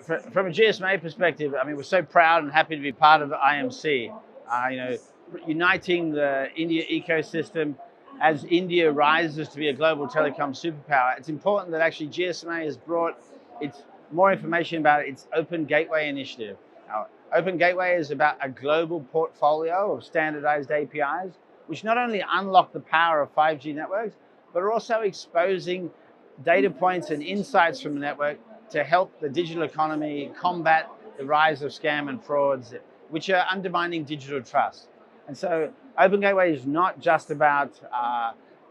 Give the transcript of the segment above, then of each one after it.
from a GSMA perspective, I mean, we're so proud and happy to be part of the IMC. Uniting the India ecosystem as India rises to be a global telecom superpower. It's important that actually GSMA has brought its more information about its Open Gateway initiative. Open Gateway is about a global portfolio of standardized APIs, which not only unlock the power of 5G networks, but are also exposing data points and insights from the network to help the digital economy combat the rise of scam and frauds, which are undermining digital trust. And so Open Gateway is not just about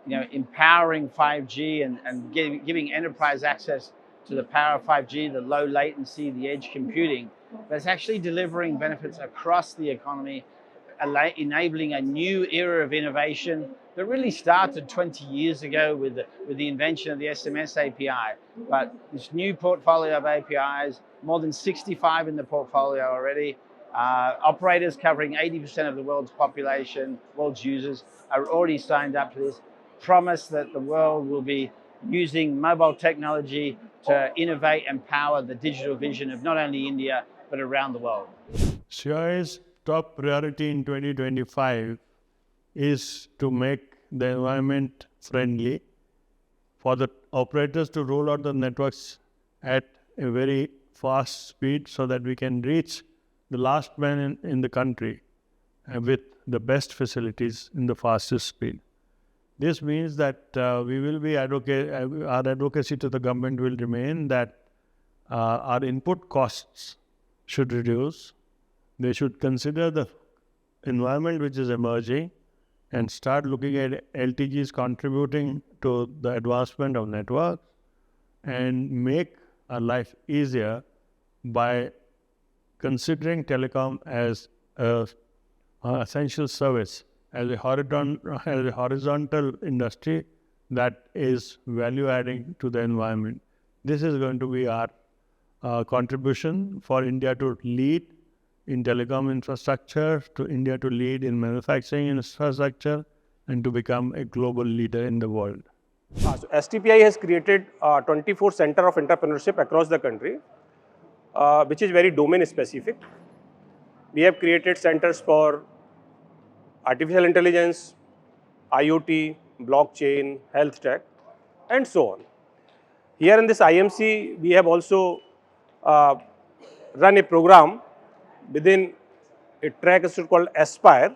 empowering 5G and giving enterprise access to the power of 5G, the low latency, the edge computing, but it's actually delivering benefits across the economy, enabling a new era of innovation that really started 20 years ago with the invention of the SMS API. But this new portfolio of APIs, more than 65 in the portfolio already, operators covering 80% of the world's population, world's users, are already signed up to this, promise that the world will be using mobile technology to innovate and power the digital vision of not only India, but around the world. CIA's top priority in 2025 is to make the environment friendly, for the operators to roll out the networks at a very fast speed so that we can reach the last man in the country with the best facilities in the fastest speed. This means that we will be our advocacy to the government will remain that our input costs should reduce. They should consider the environment which is emerging and start looking at LTGs contributing to the advancement of networks and make our life easier by considering telecom as an essential service, as a horizontal industry that is value adding to the environment. This is going to be our contribution for India to lead in telecom infrastructure, to India to lead in manufacturing infrastructure, and to become a global leader in the world. So STPI has created 24 Center of Entrepreneurship across the country, which is very domain specific. We have created centers for artificial intelligence, IoT, blockchain, health tech, and so on. Here in this IMC, we have also run a program within a track called Aspire.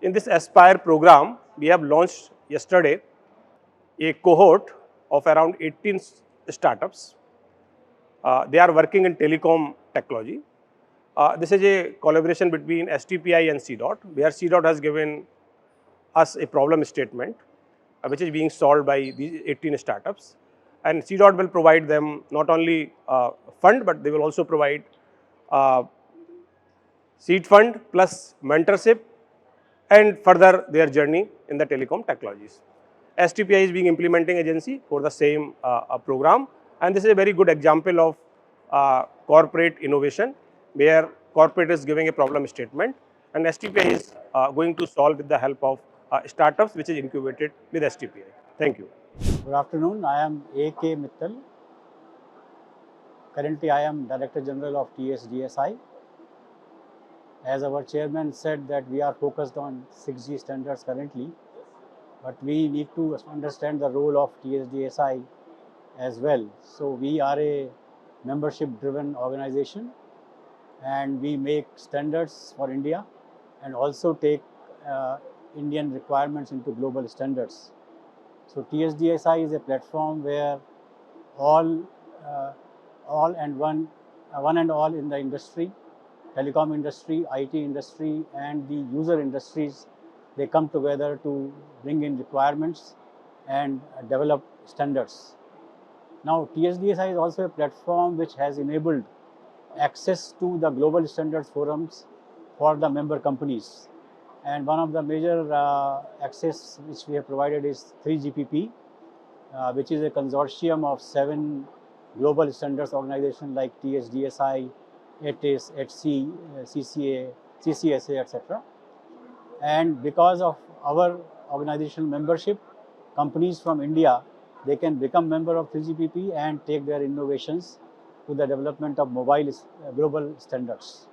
In this Aspire program, we have launched yesterday a cohort of around 18 startups. They are working in telecom technology. This is a collaboration between STPI and CDOT, where CDOT has given us a problem statement, which is being solved by these 18 startups. And CDOT will provide them not only fund, but they will also provide seed fund plus mentorship and further their journey in the telecom technologies. STPI is being implementing agency for the same program, and this is a very good example of corporate innovation, where corporate is giving a problem statement and STPI is going to solve with the help of startups which is incubated with STPI. Thank you. Good afternoon. I am A.K. Mittal. Currently, I am Director General of TSDSI. As our chairman said that we are focused on 6G standards currently, but we need to understand the role of TSDSI as well. So we are a membership-driven organization, and we make standards for India and also take Indian requirements into global standards. So TSDSI is a platform where one and all in the industry, telecom industry, IT industry, and the user industries, they come together to bring in requirements and develop standards. Now, TSDSI is also a platform which has enabled access to the global standards forums for the member companies. And one of the major access which we have provided is 3GPP, which is a consortium of 7 global standards organizations like TSDSI, ATIS, HC, CCA, CCSA, etc. And because of our organizational membership, companies from India, they can become member of 3GPP and take their innovations to the development of mobile global standards.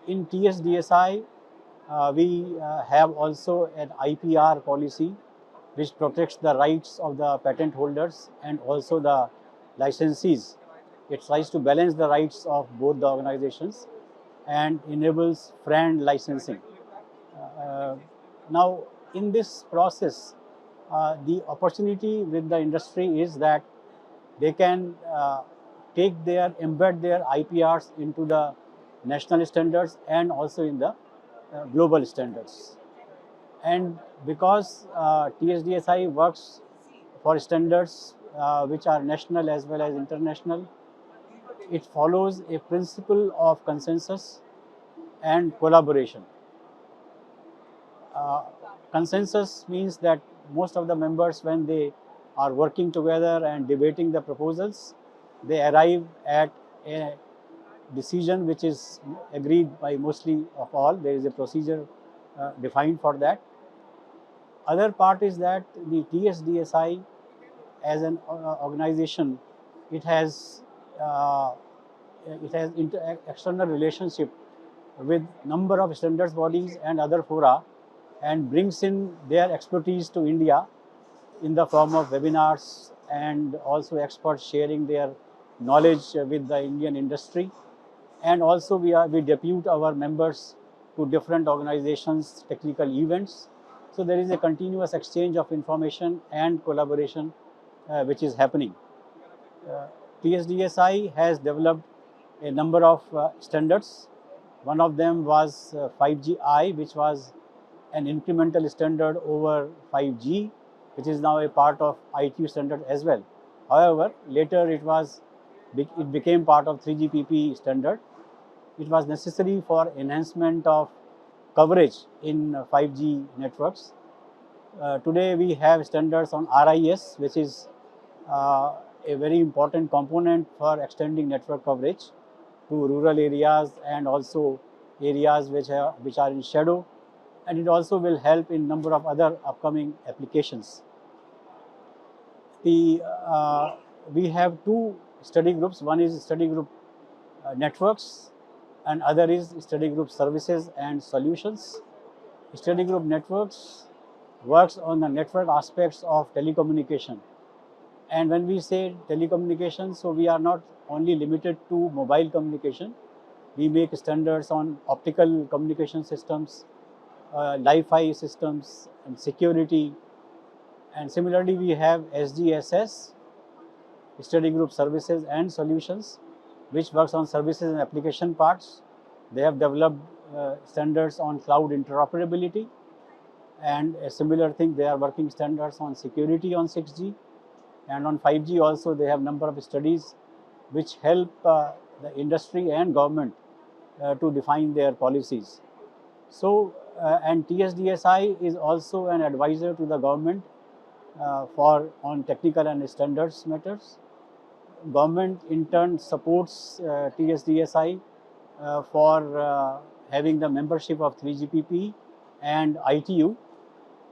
In TSDSI, we have also an IPR policy which protects the rights of the patent holders and also the licensees. It tries to balance the rights of both the organizations and enables friend licensing. Uh, Now, in this process, the opportunity with the industry is that they can embed their IPRs into the national standards and also in the global standards. And because TSDSI works for standards which are national as well as international, it follows a principle of consensus and collaboration. Uh, Consensus means that most of the members, when they are working together and debating the proposals, they arrive at a decision which is agreed by mostly of all. There is a procedure defined for that. Other part is that the TSDSI as an organization, it has uh, external relationship with number of standards bodies and other fora, and brings in their expertise to India in the form of webinars and also experts sharing their knowledge with the Indian industry. And also we depute our members to different organizations, technical events. So there is a continuous exchange of information and collaboration which is happening. TSDSI has developed a number of standards. One of them was 5GI, which was an incremental standard over 5G, which is now a part of ITU standard as well. However, later it became part of 3GPP standard. It was necessary for enhancement of coverage in 5G networks. Today we have standards on RIS, which is a very important component for extending network coverage to rural areas and also areas which are in shadow, and it also will help in number of other upcoming applications. We have two study groups. One is study group networks, and other is study group services and solutions. Study group networks works on the network aspects of telecommunication. And when we say telecommunication, so we are not only limited to mobile communication. We make standards on optical communication systems, Wi-Fi systems, and security. And similarly, we have SGSS, Study Group Services and Solutions, which works on services and application parts. They have developed standards on cloud interoperability, and a similar thing, they are working standards on security on 6G, and on 5G also they have number of studies which help the industry and government to define their policies. So, and TSDSI is also an advisor to the government on technical and standards matters. Government in turn supports TSDSI for having the membership of 3GPP and ITU,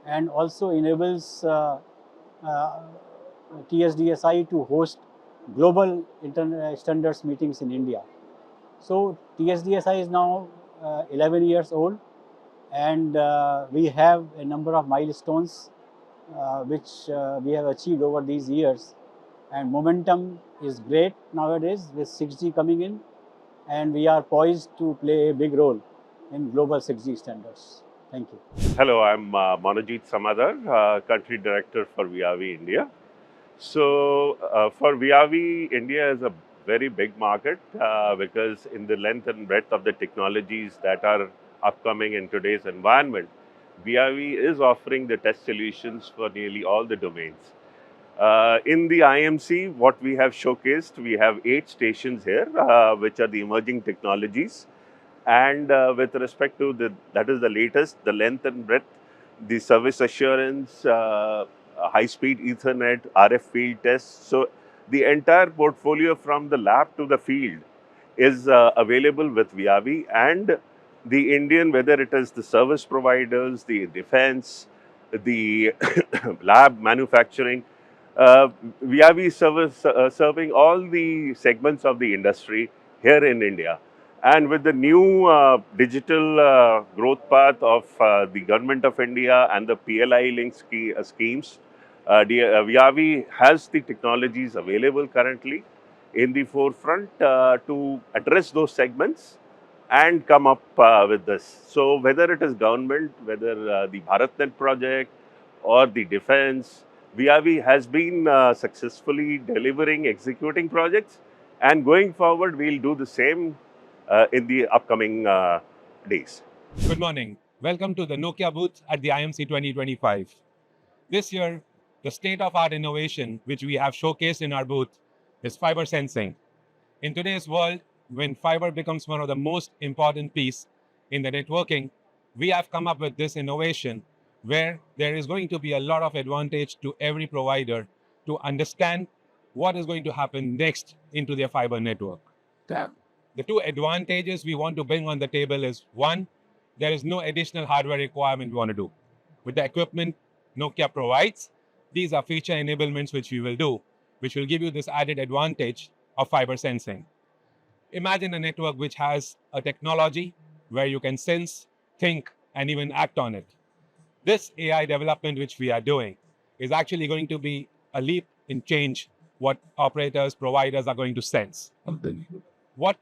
and also enables TSDSI to host global standards meetings in India. So TSDSI is now 11 years old, and we have a number of milestones which we have achieved over these years, and momentum is great nowadays with 6G coming in, and we are poised to play a big role in global 6G standards. Thank you. Hello, I'm Manojit Samadar, Country Director for VIAVI India. So for VIAVI, India is a very big market because in the length and breadth of the technologies that are upcoming in today's environment, VIAVI is offering the test solutions for nearly all the domains. In the IMC, what we have showcased, we have 8 stations here, which are the emerging technologies. And with respect to that is the latest, the length and breadth, the service assurance, high-speed Ethernet, RF field tests. So the entire portfolio from the lab to the field is available with VIAVI, and the Indian, whether it is the service providers, the defense, the lab manufacturing, VRV serving all the segments of the industry here in India. And with the new digital growth path of the Government of India and the PLI link schemes, VRV has the technologies available currently in the forefront to address those segments and come up with this. So whether it is government, whether the BharatNet project or the defense, VRV has been successfully delivering, executing projects, and going forward, we'll do the same in the upcoming days. Good morning. Welcome to the Nokia booth at the IMC 2025. This year, the state-of-art innovation which we have showcased in our booth is fiber sensing. In today's world, when fiber becomes one of the most important pieces in the networking, we have come up with this innovation where there is going to be a lot of advantage to every provider to understand what is going to happen next into their fiber network. The two advantages we want to bring on the table is, one, there is no additional hardware requirement we want to do. With the equipment Nokia provides, these are feature enablements which we will do, which will give you this added advantage of fiber sensing. Imagine a network which has a technology where you can sense, think, and even act on it. This AI development which we are doing is actually going to be a leap in change what operators, providers are going to sense. What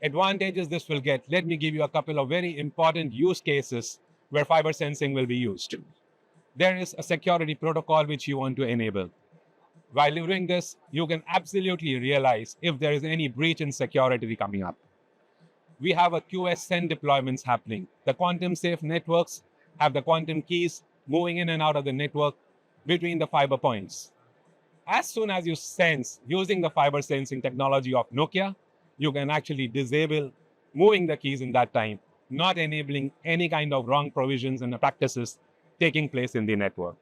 advantages this will get? Let me give you a couple of very important use cases where fiber sensing will be used. There is a security protocol which you want to enable. While doing this, you can absolutely realize if there is any breach in security coming up. We have a QSN deployments happening. The quantum safe networks have the quantum keys moving in and out of the network between the fiber points. As soon as you sense using the fiber sensing technology of Nokia, you can actually disable moving the keys in that time, not enabling any kind of wrong provisions and practices taking place in the network.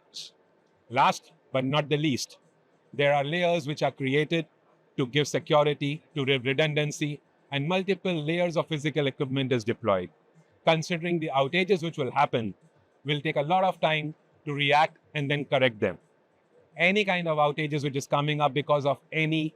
Last but not the least, there are layers which are created to give security, to give redundancy, and multiple layers of physical equipment is deployed. Considering the outages which will happen, will take a lot of time to react and then correct them. Any kind of outages which is coming up because of any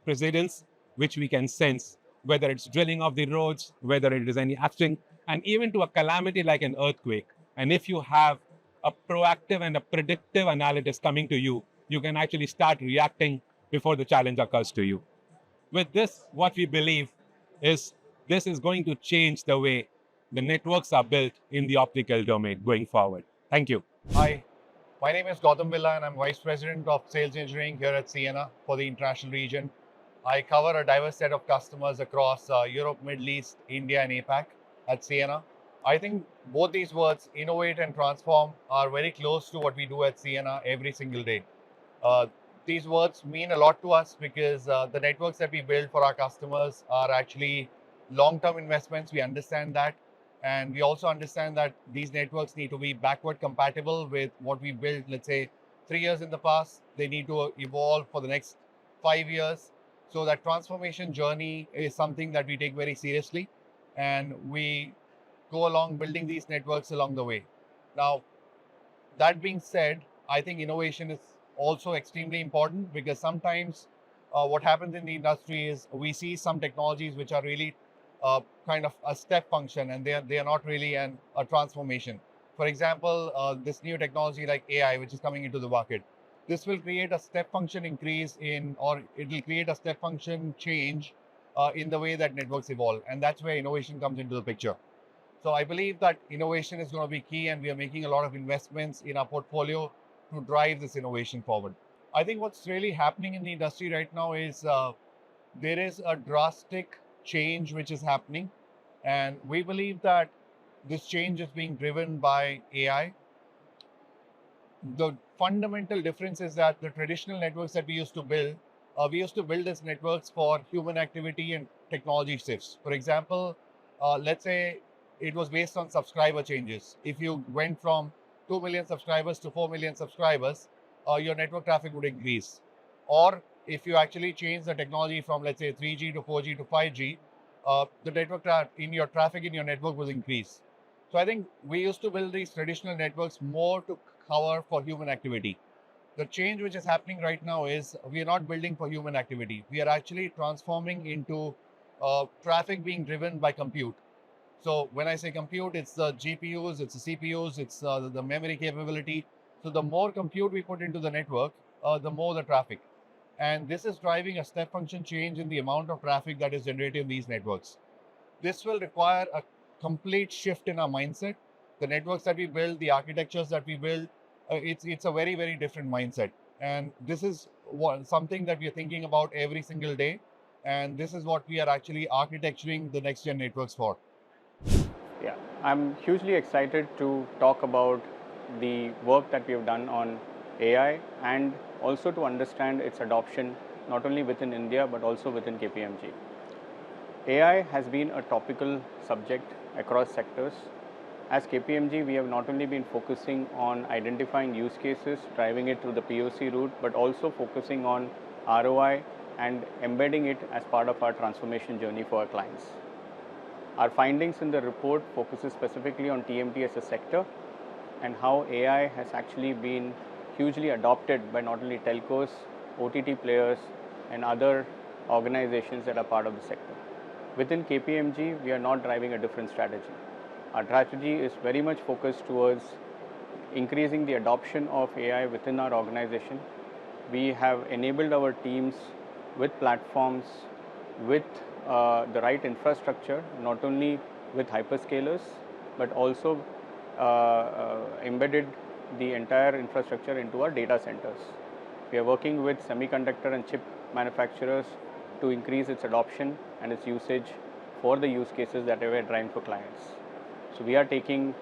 precedence which we can sense, whether it's drilling of the roads, whether it is any accident, and even to a calamity like an earthquake. And if you have a proactive and a predictive analysis coming to you, you can actually start reacting before the challenge occurs to you. With this, what we believe is this is going to change the way the networks are built in the optical domain going forward. Thank you. Hi, my name is Gautam Villa and I'm Vice President of Sales Engineering here at Sienna for the international region. I cover a diverse set of customers across Europe, Middle East, India and APAC at Sienna. I think both these words, innovate and transform, are very close to what we do at Sienna every single day. These words mean a lot to us because the networks that we build for our customers are actually long-term investments. We understand that. And we also understand that these networks need to be backward compatible with what we built, let's say, 3 years in the past. They need to evolve for the next 5 years. So that transformation journey is something that we take very seriously. And we go along building these networks along the way. Now, that being said, I think innovation is also extremely important because sometimes what happens in the industry is we see some technologies which are really kind of a step function and they are not really a transformation. For example, this new technology like AI, which is coming into the market, this will create a step function increase or it will create a step function change in the way that networks evolve. And that's where innovation comes into the picture. So I believe that innovation is going to be key and we are making a lot of investments in our portfolio to drive this innovation forward. I think what's really happening in the industry right now is there is a drastic change which is happening, and we believe that this change is being driven by AI. The fundamental difference is that the traditional networks that we used to build these networks for human activity and technology shifts. For example, let's say it was based on subscriber changes. If you went from 2 million subscribers to 4 million subscribers, your network traffic would increase. Or if you actually change the technology from, let's say, 3G to 4G to 5G, the network traffic in your network will increase. So I think we used to build these traditional networks more to cover for human activity. The change which is happening right now is we are not building for human activity. We are actually transforming into traffic being driven by compute. So when I say compute, it's the GPUs, it's the CPUs, it's the memory capability. So the more compute we put into the network, the more the traffic. And this is driving a step function change in the amount of traffic that is generated in these networks. This will require a complete shift in our mindset. The networks that we build, the architectures that we build, it's a very, very different mindset. And this is something that we are thinking about every single day. And this is what we are actually architecturing the next gen networks for. Yeah, I'm hugely excited to talk about the work that we have done on AI and also to understand its adoption not only within India but also within KPMG. AI has been a topical subject across sectors. As KPMG, we have not only been focusing on identifying use cases, driving it through the POC route, but also focusing on ROI and embedding it as part of our transformation journey for our clients. Our findings in the report focuses specifically on TMT as a sector and how AI has actually been hugely adopted by not only telcos, OTT players and other organizations that are part of the sector. Within KPMG, we are not driving a different strategy. Our strategy is very much focused towards increasing the adoption of AI within our organization. We have enabled our teams with platforms, with the right infrastructure, not only with hyperscalers, but also embedded the entire infrastructure into our data centers. We are working with semiconductor and chip manufacturers to increase its adoption and its usage for the use cases that we are driving for clients. So we are taking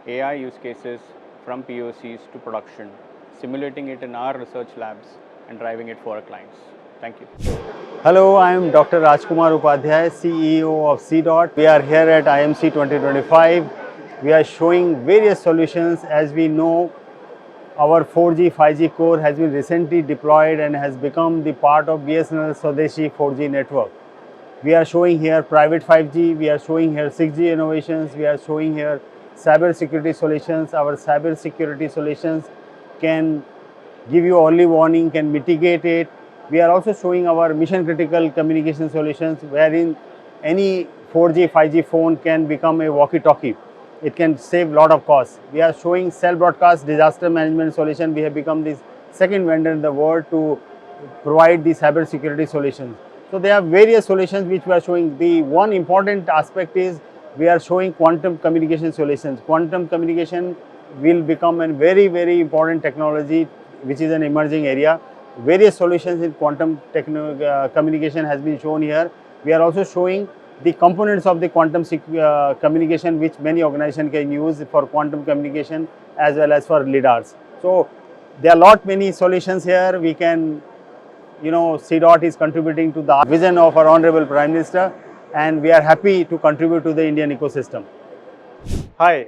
AI use cases from POCs to production, simulating it in our research labs and driving it for our clients. Thank you. Hello, I am Dr. Rajkumar Upadhyay, CEO of CDOT. We are here at IMC 2025. We are showing various solutions. As we know, our 4G, 5G core has been recently deployed and has become the part of BSNL Swadeshi 4G network. We are showing here private 5G, we are showing here 6G innovations, we are showing here cyber security solutions. Our cyber security solutions can give you early warning, can mitigate it. We are also showing our mission critical communication solutions wherein any 4G, 5G phone can become a walkie-talkie. It can save a lot of costs. We are showing cell broadcast disaster management solution. We have become the second vendor in the world to provide the cyber security solutions. So there are various solutions which we are showing. The one important aspect is we are showing quantum communication solutions. Quantum communication will become a very, very important technology which is an emerging area. Various solutions in quantum communication has been shown here. We are also showing the components of the quantum communication which many organizations can use for quantum communication as well as for LIDARs. So there are many solutions here. We can, CDOT is contributing to the vision of our Honorable Prime Minister, and we are happy to contribute to the Indian ecosystem. Hi,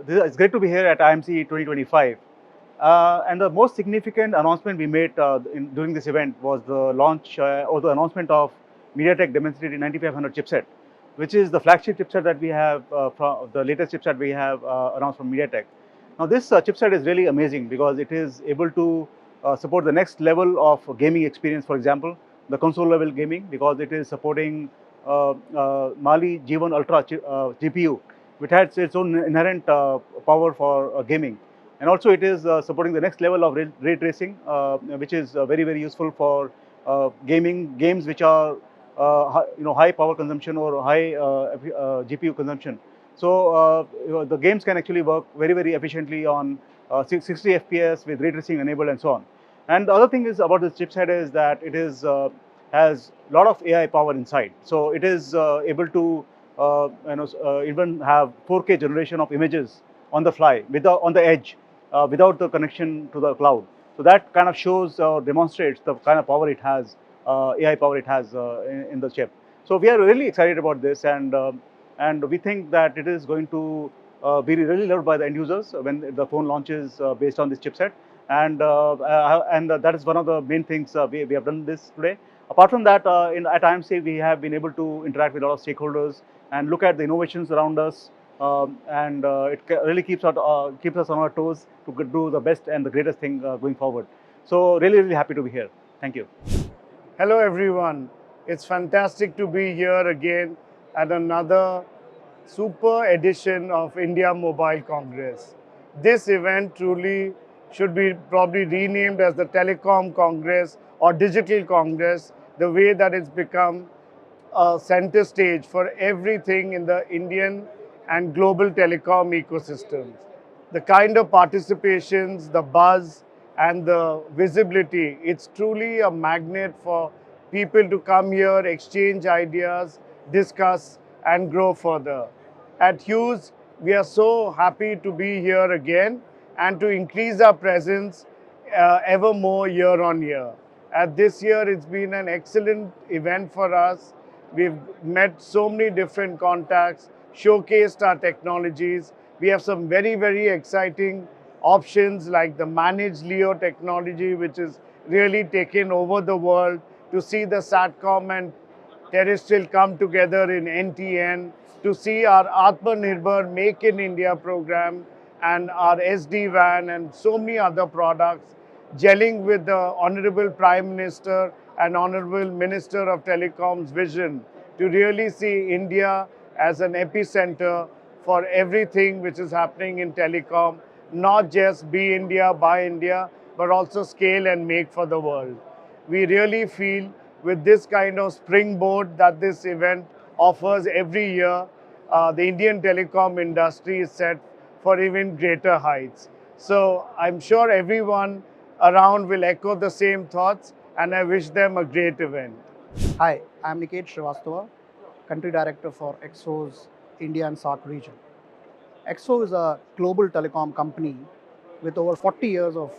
it's great to be here at IMC 2025. And the most significant announcement we made during this event was the launch or the announcement of MediaTek Dimensity 9500 chipset, which is the flagship chipset that we have, from the latest chipset we have announced from MediaTek. Now this chipset is really amazing because it is able to support the next level of gaming experience. For example, the console level gaming, because it is supporting Mali G1 Ultra GPU, which has its own inherent power for gaming. And also it is supporting the next level of ray tracing, which is very, very useful for games which are high power consumption or high GPU consumption. So the games can actually work very, very efficiently on 60 FPS with ray tracing enabled and so on. And the other thing is about this chipset is that it is has a lot of AI power inside. So it is able to even have 4K generation of images on the fly, on the edge, without the connection to the cloud. So that kind of shows or demonstrates the kind of power it has, AI power it has in the chip. So we are really excited about this, and we think that it is going to be really loved by the end users when the phone launches based on this chipset. And that is one of the main things we have done this today. Apart from that, at IMC we have been able to interact with a lot of stakeholders and look at the innovations around us, and really keeps us on our toes to do the best and the greatest thing going forward. So really happy to be here. Thank you. Hello everyone. It's fantastic to be here again at another super edition of India Mobile Congress. This event truly should be probably renamed as the Telecom Congress or Digital Congress, the way that it's become a center stage for everything in the Indian and global telecom ecosystem. The kind of participations, the buzz, and the visibility, it's truly a magnet for people to come here, exchange ideas, discuss, and grow further. At Hughes, we are so happy to be here again and to increase our presence ever more year on year. At this year, it's been an excellent event for us. We've met so many different contacts, showcased our technologies. We have some very, very exciting options like the managed LEO technology, which is really taken over the world to see the SATCOM and terrestrial come together in NTN, to see our Atmanirbhar Make in India program and our SD-WAN and so many other products gelling with the Honorable Prime Minister and Honorable Minister of Telecom's vision to really see India as an epicenter for everything which is happening in telecom, not just be India, buy India, but also scale and make for the world. We really feel with this kind of springboard that this event offers every year, the Indian telecom industry is set for even greater heights. So I'm sure everyone around will echo the same thoughts, and I wish them a great event. Hi, I'm Niket Srivastava, Country Director for XO's India and SAARC region. XO is a global telecom company with over 40 years of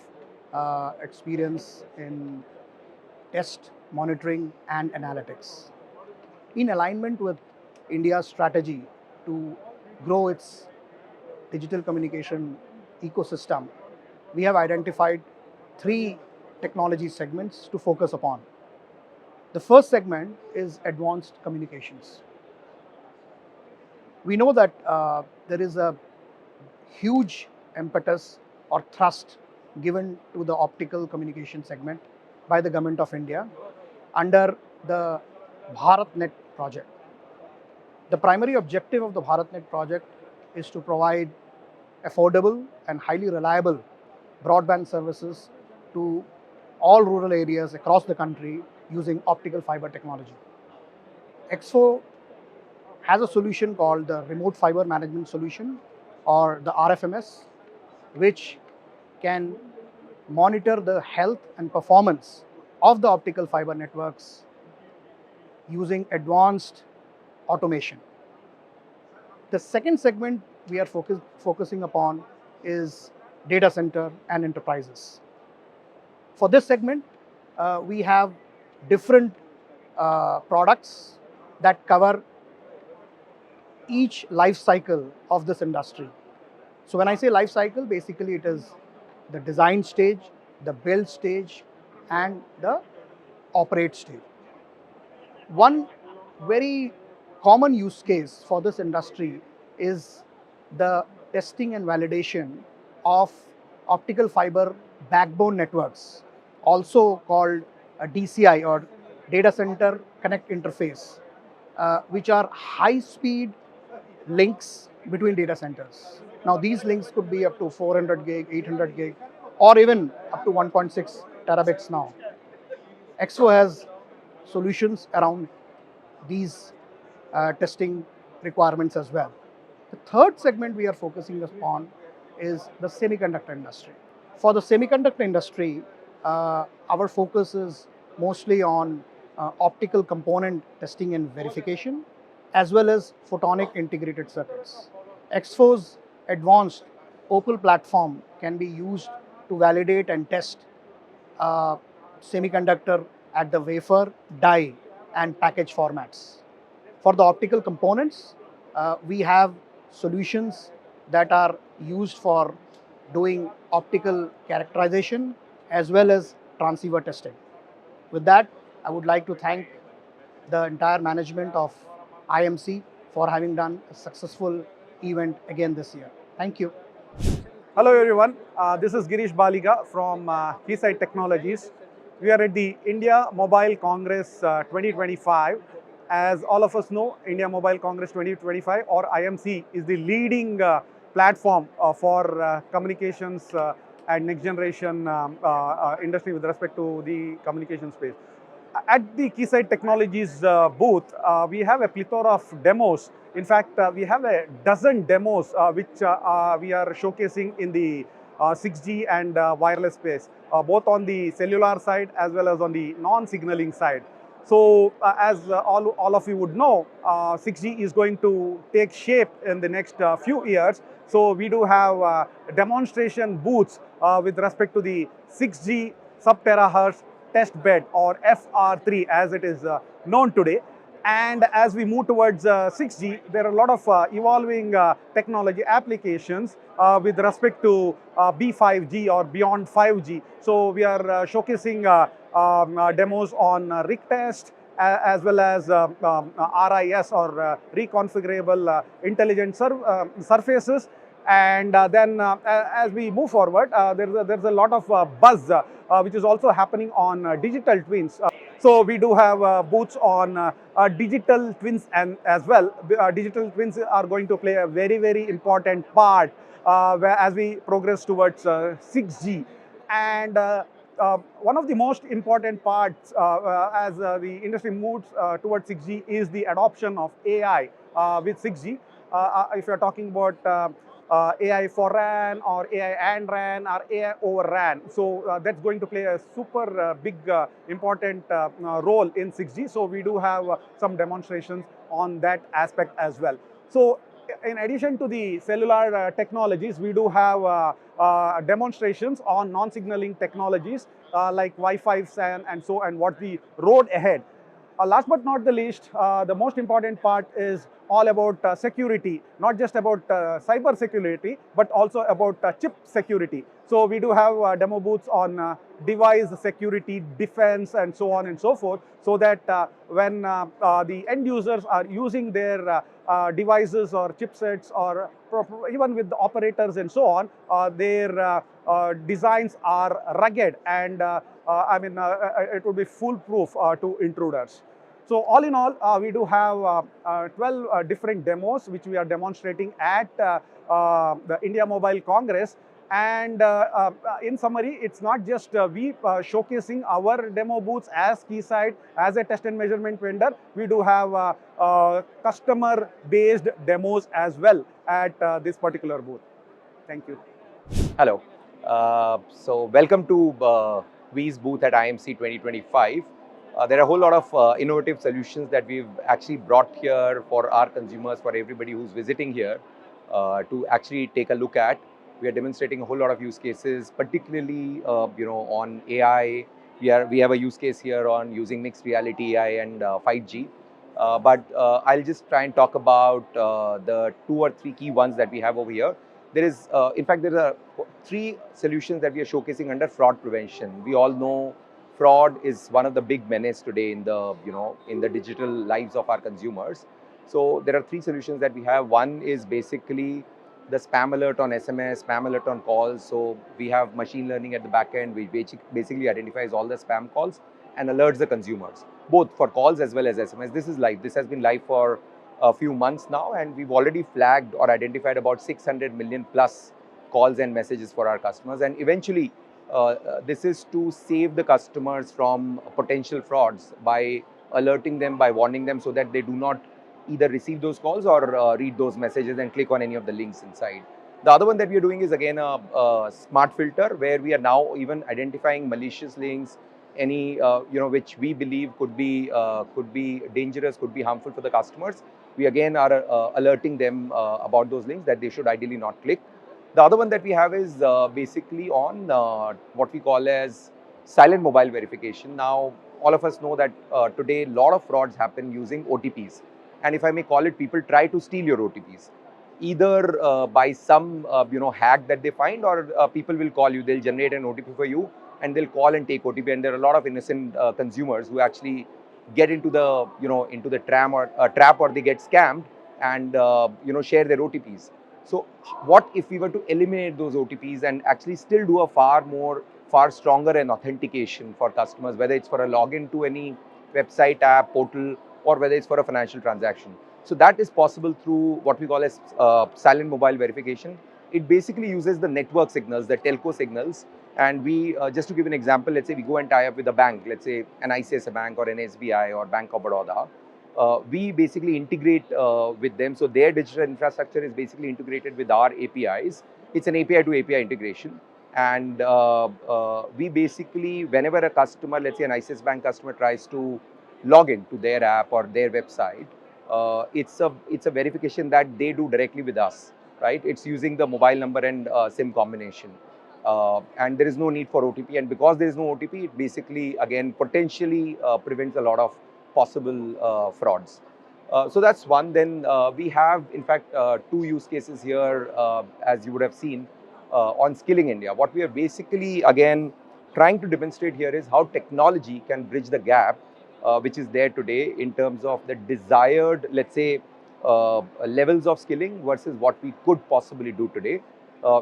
experience in test, monitoring, and analytics. In alignment with India's strategy to grow its digital communication ecosystem, we have identified 3 technology segments to focus upon. The first segment is advanced communications. We know that there is a huge impetus or thrust given to the optical communication segment by the Government of India under the BharatNet project. The primary objective of the BharatNet project is to provide affordable and highly reliable broadband services to all rural areas across the country using optical fiber technology. XO has a solution called the Remote Fiber Management Solution, or the RFMS, which can monitor the health and performance of the optical fiber networks using advanced automation. The second segment we are focusing upon is data center and enterprises. For this segment, we have different products that cover each life cycle of this industry. So when I say life cycle, basically it is the design stage, the build stage, and the operate stage. One very common use case for this industry is the testing and validation of optical fiber backbone networks, also called a DCI or Data Center Connect Interface, which are high-speed links between data centers. Now these links could be up to 400 gig, 800 gig, or even up to 1.6 terabits now. XO has solutions around these testing requirements as well. The third segment we are focusing upon is the semiconductor industry. For the semiconductor industry, our focus is mostly on optical component testing and verification, as well as photonic integrated circuits. XO's advanced Opal platform can be used to validate and test semiconductor at the wafer, die, and package formats. For the optical components, we have solutions that are used for doing optical characterization as well as transceiver testing. With that, I would like to thank the entire management of IMC for having done a successful event again this year. Thank you. Hello everyone, this is Girish Baliga from Keysight Technologies. We are at the India Mobile Congress 2025. As all of us know, India Mobile Congress 2025 or IMC is the leading platform for communications and next generation industry with respect to the communication space. At the Keysight Technologies booth, we have a plethora of demos. In fact, we have a dozen demos which we are showcasing in the 6G and wireless space, both on the cellular side as well as on the non-signaling side. So, as all of you would know, 6G is going to take shape in the next few years. So, we do have demonstration booths with respect to the 6G sub-terahertz test bed or FR3 as it is known today. And as we move towards 6G, there are a lot of evolving technology applications with respect to B5G or beyond 5G. So we are showcasing demos on rig test as well as RIS or reconfigurable intelligent surfaces. And then as we move forward, there's a lot of buzz which is also happening on digital twins. So we do have booths on digital twins and as well. Digital twins are going to play a very, very important part as we progress towards 6G. And one of the most important parts as the industry moves towards 6G is the adoption of AI with 6G. If you're talking about AI for RAN or AI and RAN or AI over RAN. So that's going to play a super big important role in 6G. So we do have some demonstrations on that aspect as well. So in addition to the cellular technologies, we do have demonstrations on non-signaling technologies like Wi-Fi and so and what the road ahead. Last but not the least, the most important part is all about security, not just about cyber security, but also about chip security. So we do have demo booths on device security, defense, and so on and so forth, so that when the end users are using their devices or chipsets or even with the operators and so on, their designs are rugged and it will be foolproof to intruders. So all in all, we do have 12 different demos which we are demonstrating at the India Mobile Congress. And in summary, it's not just we showcasing our demo booths as Keysight, as a test and measurement vendor. We do have customer-based demos as well at this particular booth. Thank you. Hello. So welcome to We's booth at IMC 2025. There are a whole lot of innovative solutions that we've actually brought here for our consumers, for everybody who's visiting here to actually take a look at. We are demonstrating a whole lot of use cases, particularly on AI. We have a use case here on using mixed reality AI and 5G. But I'll just try and talk about the 2 or 3 key ones that we have over here. There is, in fact, there are 3 solutions that we are showcasing under fraud prevention. We all know fraud is one of the big menace today in the in the digital lives of our consumers. So there are 3 solutions that we have. One is basically the spam alert on SMS, spam alert on calls. So we have machine learning at the back end, which basically identifies all the spam calls and alerts the consumers, both for calls as well as SMS. This is live. This has been live for a few months now, and we've already flagged or identified about 600 million plus calls and messages for our customers. And eventually, this is to save the customers from potential frauds by alerting them, by warning them, so that they do not either receive those calls or read those messages and click on any of the links inside. The other one that we are doing is again a smart filter, where we are now even identifying malicious links, any which we believe could be dangerous, could be harmful for the customers. We again are alerting them about those links that they should ideally not click. The other one that we have is basically on what we call as silent mobile verification. Now, all of us know that today a lot of frauds happen using OTPs. And if I may call it, people try to steal your OTPs, either by some hack that they find, or people will call you. They'll generate an OTP for you, and they'll call and take OTP. And there are a lot of innocent consumers who actually get into the into the trap or they get scammed, and share their OTPs. So what if we were to eliminate those OTPs and actually still do a far stronger and authentication for customers, whether it's for a login to any website, app, portal, or whether it's for a financial transaction. So that is possible through what we call as silent mobile verification. It basically uses the network signals, the telco signals, and we, just to give an example, let's say we go and tie up with a bank, let's say an ICICI Bank or an SBI or Bank of Baroda. We basically integrate with them. So their digital infrastructure is basically integrated with our APIs. It's an API to API integration. And we basically, whenever a customer, let's say an ICICI Bank customer tries to log in to their app or their website, it's a verification that they do directly with us, right? It's using the mobile number and SIM combination. And there is no need for OTP. And because there is no OTP, it basically, again, potentially prevents a lot of possible frauds. So that's one. Then we have, in fact, two use cases here, as you would have seen, on Skilling India. What we are basically, again, trying to demonstrate here is how technology can bridge the gap which is there today in terms of the desired, let's say, levels of skilling versus what we could possibly do today.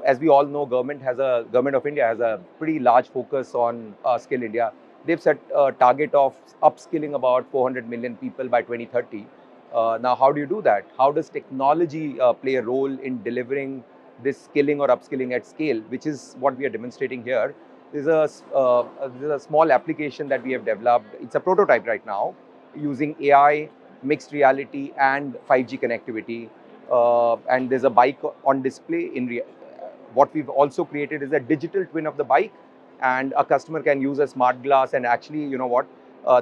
As we all know, Government of India has a pretty large focus on Skill India. They've set a target of upskilling about 400 million people by 2030. Now, how do you do that? How does technology play a role in delivering this skilling or upskilling at scale, which is what we are demonstrating here? There's a small application that we have developed. It's a prototype right now using AI, mixed reality, and 5G connectivity. And there's a bike on display. What we've also created is a digital twin of the bike, and a customer can use a smart glass and actually,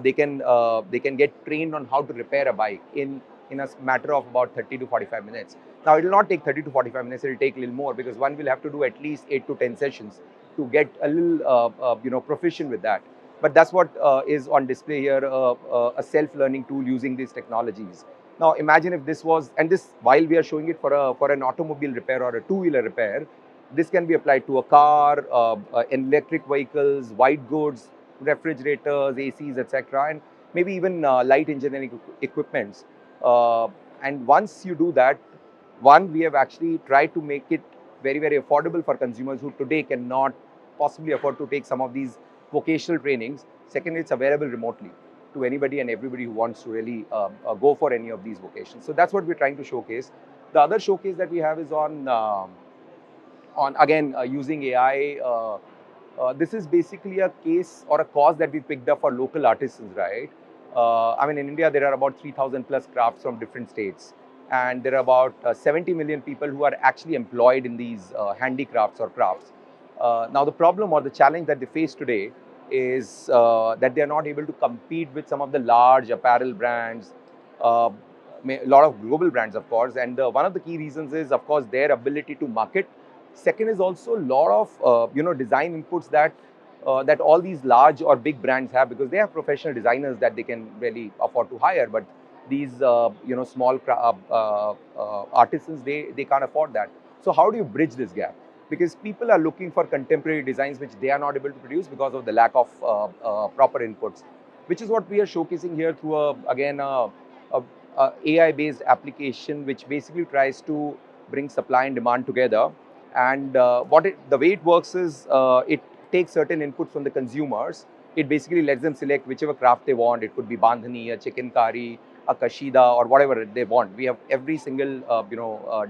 they can get trained on how to repair a bike in a matter of about 30 to 45 minutes. Now, it will not take 30 to 45 minutes. It will take a little more because one will have to do at least 8 to 10 sessions to get a little proficient with that. But that's what is on display here, a self-learning tool using these technologies. Now, imagine if this was, and this, while we are showing it for an automobile repair or a two-wheeler repair, this can be applied to a car, electric vehicles, white goods, refrigerators, ACs, etc., and maybe even light engineering equipments. And once you do that, one, we have actually tried to make it very, very affordable for consumers who today cannot possibly afford to take some of these vocational trainings. Second, it's available remotely to anybody and everybody who wants to really go for any of these vocations. So that's what we're trying to showcase. The other showcase that we have is on again, using AI. This is basically a case or a cause that we picked up for local artisans, right? I mean, in India, there are about 3,000 plus crafts from different states. And there are about 70 million people who are actually employed in these handicrafts or crafts. Now, the problem or the challenge that they face today is that they are not able to compete with some of the large apparel brands, a lot of global brands, of course. And one of the key reasons is, of course, their ability to market. Second is also a lot of design inputs that that all these large or big brands have, because they have professional designers that they can really afford to hire. But these small artisans, they can't afford that. So how do you bridge this gap? Because people are looking for contemporary designs which they are not able to produce because of the lack of proper inputs, which is what we are showcasing here through again a AI-based application which basically tries to bring supply and demand together. And the way it works is it takes certain inputs from the consumers. It basically lets them select whichever craft they want. It could be bandhani, a chicken curry, a kashida, or whatever they want. We have every single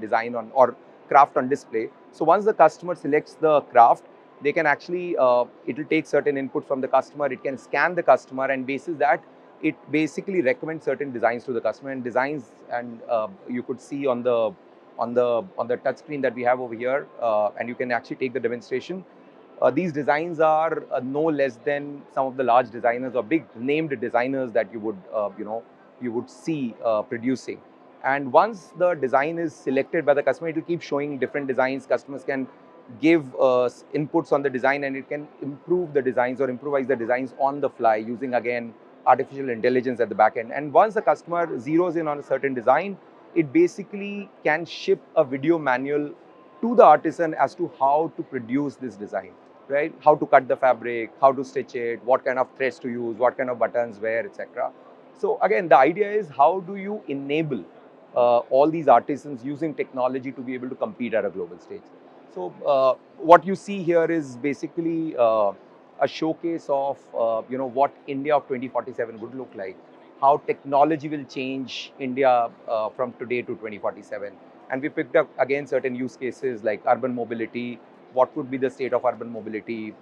design on or craft on display. So once the customer selects the craft, they can actually it will take certain input from the customer. It can scan the customer, and basis that it basically recommends certain designs to the customer. And designs, and you could see on the touch screen that we have over here, and you can actually take the demonstration. These designs are no less than some of the large designers or big named designers that you would see producing. And once the design is selected by the customer, it will keep showing different designs. Customers can give inputs on the design, and it can improve the designs or improvise the designs on the fly using, again, artificial intelligence at the back end. And once the customer zeroes in on a certain design, it basically can ship a video manual to the artisan as to how to produce this design, right? How to cut the fabric, how to stitch it, what kind of threads to use, what kind of buttons where, etc. So again, the idea is, how do you enable all these artisans using technology to be able to compete at a global stage. So what you see here is basically a showcase of what India of 2047 would look like, how technology will change India from today to 2047. And we picked up again certain use cases like urban mobility. What would be the state of urban mobility?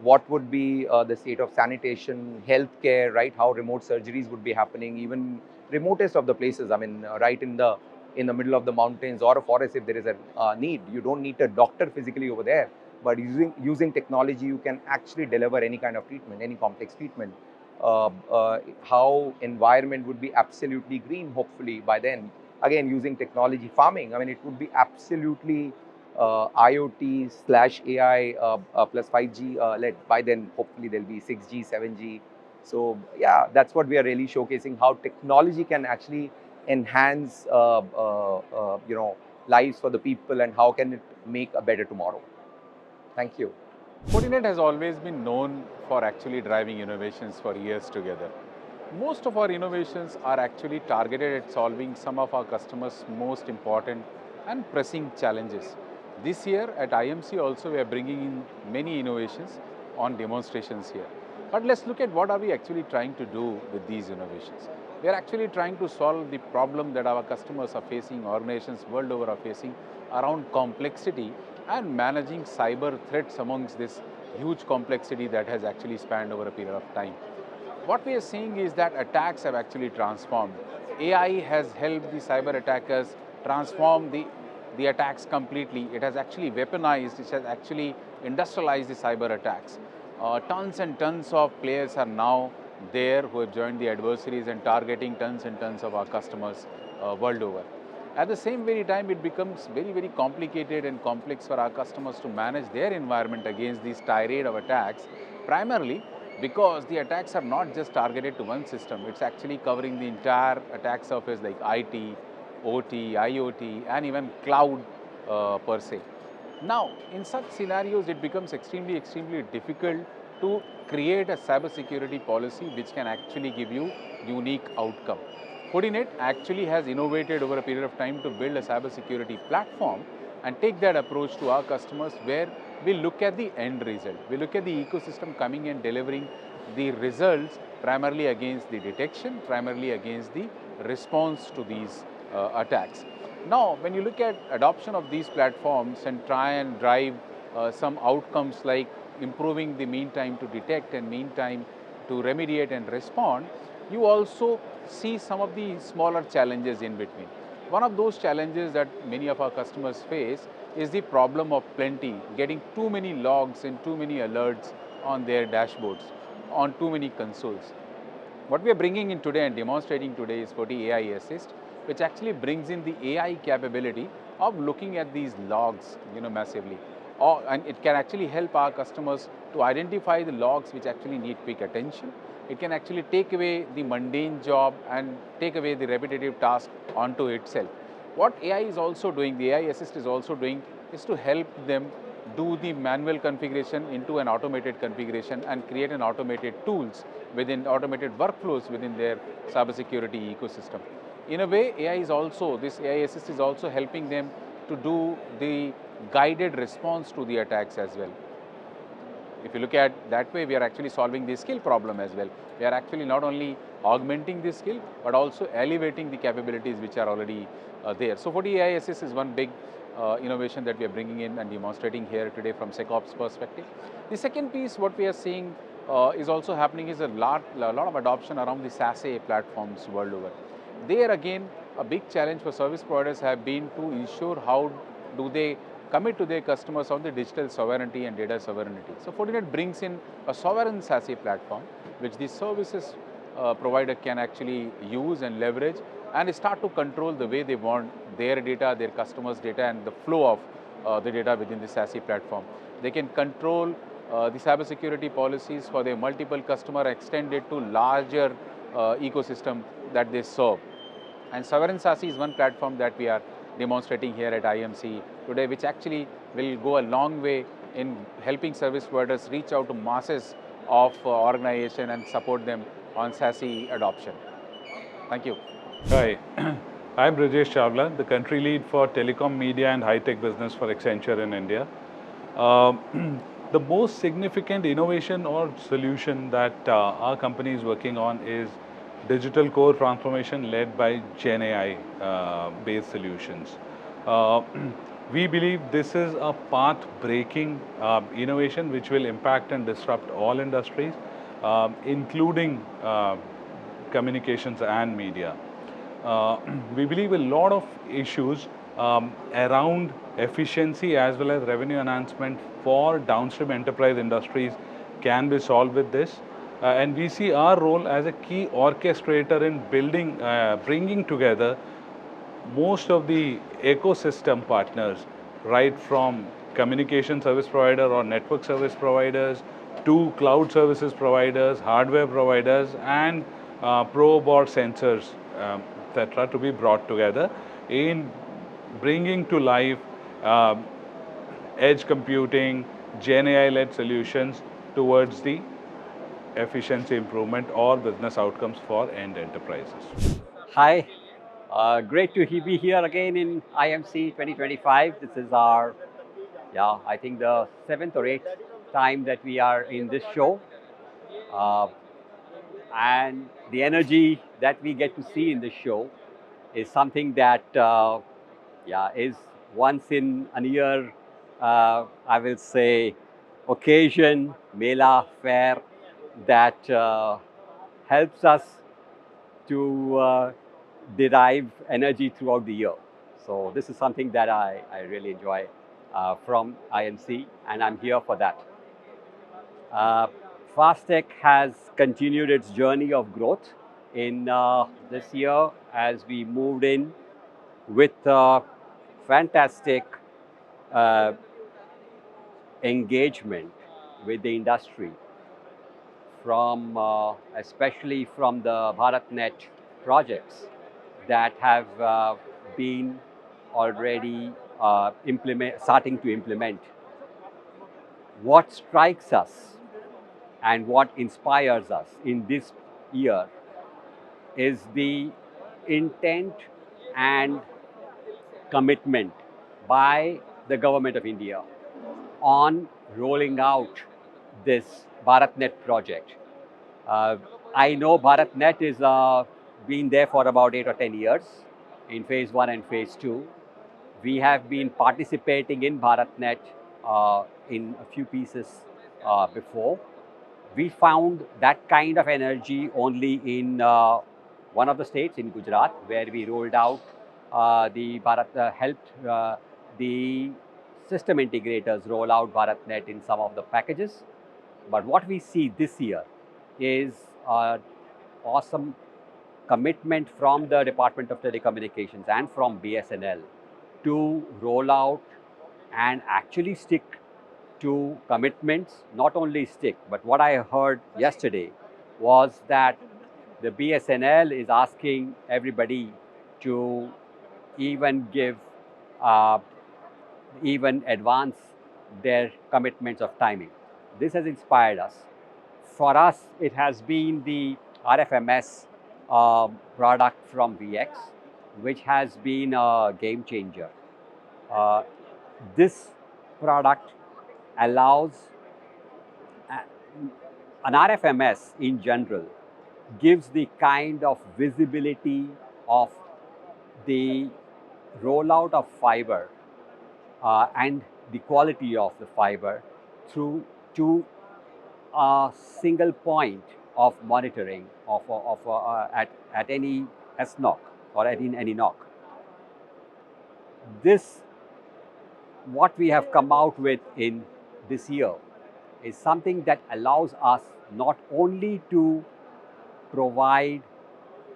What would be the state of sanitation, healthcare, right? How remote surgeries would be happening, even remotest of the places. I mean, right in the middle of the mountains or a forest, if there is a need, you don't need a doctor physically over there. But using technology, you can actually deliver any kind of treatment, any complex treatment. How environment would be absolutely green, hopefully by then. Again, using technology, farming. I mean, it would be absolutely IoT / AI plus 5G led. By then, hopefully there'll be 6G, 7G. So yeah, that's what we are really showcasing, how technology can actually enhance lives for the people, and how can it make a better tomorrow. Thank you. Fortinet has always been known for actually driving innovations for years together. Most of our innovations are actually targeted at solving some of our customers' most important and pressing challenges. This year at IMC also we are bringing in many innovations on demonstrations here. But let's look at what are we actually trying to do with these innovations. We are actually trying to solve the problem that our customers are facing, organizations world over are facing around complexity and managing cyber threats amongst this huge complexity that has actually spanned over a period of time. What we are seeing is that attacks have actually transformed. AI has helped the cyber attackers transform the attacks completely. It has actually weaponized, it has actually industrialized the cyber attacks. Tons and tons of players are now there who have joined the adversaries and targeting tons and tons of our customers world over. At the same very time, it becomes very, very complicated and complex for our customers to manage their environment against these tirade of attacks, primarily because the attacks are not just targeted to one system. It's actually covering the entire attack surface like IT, OT, IoT, and even cloud per se. Now, in such scenarios, it becomes extremely, extremely difficult to create a cybersecurity policy which can actually give you unique outcome. Fortinet actually has innovated over a period of time to build a cybersecurity platform and take that approach to our customers, where we look at the end result. We look at the ecosystem coming and delivering the results primarily against the detection, primarily against the response to these attacks. Now, when you look at adoption of these platforms and try and drive some outcomes like improving the mean time to detect and mean time to remediate and respond, you also see some of the smaller challenges in between. One of those challenges that many of our customers face is the problem of plenty, getting too many logs and too many alerts on their dashboards, on too many consoles. What we are bringing in today and demonstrating today is Forti AI Assist, which actually brings in the AI capability of looking at these logs, massively. And it can actually help our customers to identify the logs which actually need quick attention. It can actually take away the mundane job and take away the repetitive task onto itself. What AI is also doing, the AI Assist is also doing, is to help them do the manual configuration into an automated configuration and create an automated tools within automated workflows within their cybersecurity ecosystem. In a way, this AI Assist is also helping them to do the guided response to the attacks as well. If you look at that way, we are actually solving the skill problem as well. We are actually not only augmenting the skill, but also elevating the capabilities which are already there. So for the AI Assist is one big innovation that we are bringing in and demonstrating here today from SecOps perspective. The second piece, what we are seeing is also happening is a lot of adoption around the SaaS platforms world over. There again, a big challenge for service providers have been to ensure how do they commit to their customers on the digital sovereignty and data sovereignty. So Fortinet brings in a sovereign SaaS platform, which the services provider can actually use and leverage and start to control the way they want their data, their customers' data, and the flow of the data within the SaaS platform. They can control the cybersecurity policies for their multiple customer, extend it to larger ecosystem that they serve. And Sovereign SaaS is one platform that we are demonstrating here at IMC today, which actually will go a long way in helping service providers reach out to masses of organization and support them on SaaS adoption. Thank you. Hi, I'm Rajesh Chawla, the country lead for telecom, media and high-tech business for Accenture in India. The most significant innovation or solution that our company is working on is digital core transformation led by Gen AI based solutions. Uh, we believe this is a path-breaking innovation which will impact and disrupt all industries, including communications and media. We believe a lot of issues around efficiency as well as revenue enhancement for downstream enterprise industries can be solved with this. And we see our role as a key orchestrator in bringing together most of the ecosystem partners, right from communication service provider or network service providers to cloud services providers, hardware providers, and probe or sensors, etc., to be brought together in bringing to life edge computing, Gen AI-led solutions towards the efficiency improvement or business outcomes for end enterprises. Hi, great to be here again in IMC 2025. This is our, I think the 7th or 8th time that we are in this show. And the energy that we get to see in this show is something that, is once in a year, I will say, occasion, mela, fair, that helps us to derive energy throughout the year. So this is something that I really enjoy from IMC, and I'm here for that. Fastech has continued its journey of growth in this year as we moved in with fantastic engagement with the industry from especially from the BharatNet projects that have been already starting to implement. What strikes us and what inspires us in this year is the intent and commitment by the government of India on rolling out this BharatNet project. I know BharatNet is been there for about 8 or 10 years in phase 1 and phase 2. We have been participating in BharatNet in a few pieces before. We found that kind of energy only in one of the states, in Gujarat, where we rolled out the Bharat, helped the system integrators roll out BharatNet in some of the packages. But what we see this year is awesome commitment from the Department of Telecommunications and from BSNL to roll out and actually stick to commitments, not only stick, but what I heard yesterday was that the BSNL is asking everybody to even give, even advance their commitments of timing. This has inspired us. For us, it has been the RFMS product from VX, which has been a game changer. This product allows an RFMS in general gives the kind of visibility of the rollout of fiber and the quality of the fiber through to a single point of monitoring at any SNOC or at any NOC. This, what we have come out with in this year, is something that allows us not only to provide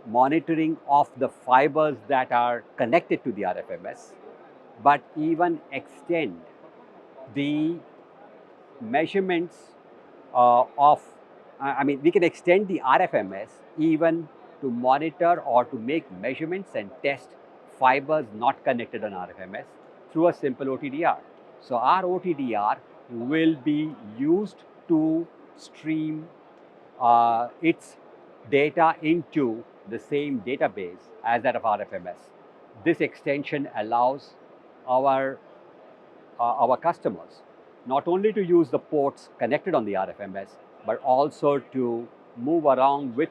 monitoring of the fibers that are connected to the RFMS, but even extend the measurements we can extend the RFMS even to monitor or to make measurements and test fibers not connected on RFMS through a simple OTDR. So our OTDR will be used to stream its data into the same database as that of RFMS. this extension allows our customers not only to use the ports connected on the RFMS, but also to move around with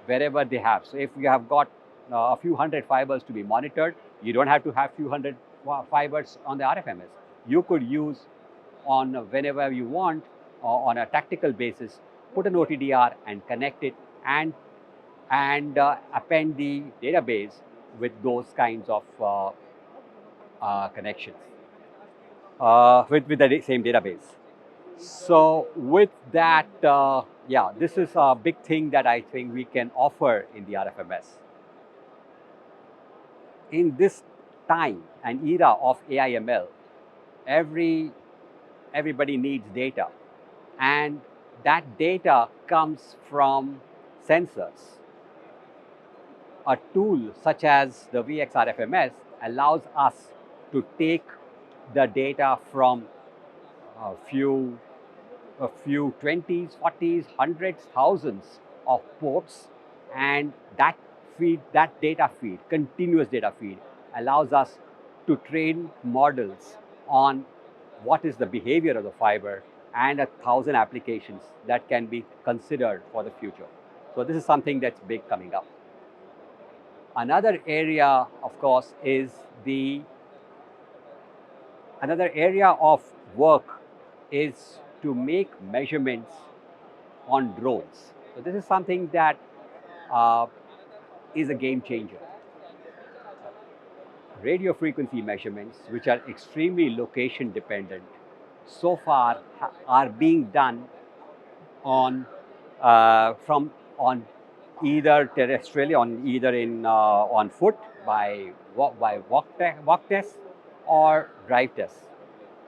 wherever they have. So if you have got a few hundred fibers to be monitored, you don't have to have few hundred fibers on the RFMS. You could use on whenever you want, on a tactical basis, put an OTDR and connect it and append the database with those kinds of connections with the same database. So with that, yeah, this is a big thing that I think we can offer in the RFMS. In this time and era of AI/ML, everybody needs data, and that data comes from sensors. A tool such as the VXRFMS allows us to take the data from a few 20s, 40s, hundreds, thousands of ports, and that continuous data feed, allows us to train models on what is the behavior of the fiber and 1,000 applications that can be considered for the future. So this is something that's big coming up. Another area, of course, is another area of work is to make measurements on drones. So this is something that is a game changer. Radio frequency measurements, which are extremely location dependent, so far are being done on either terrestrially, on foot by walk tests or drive tests.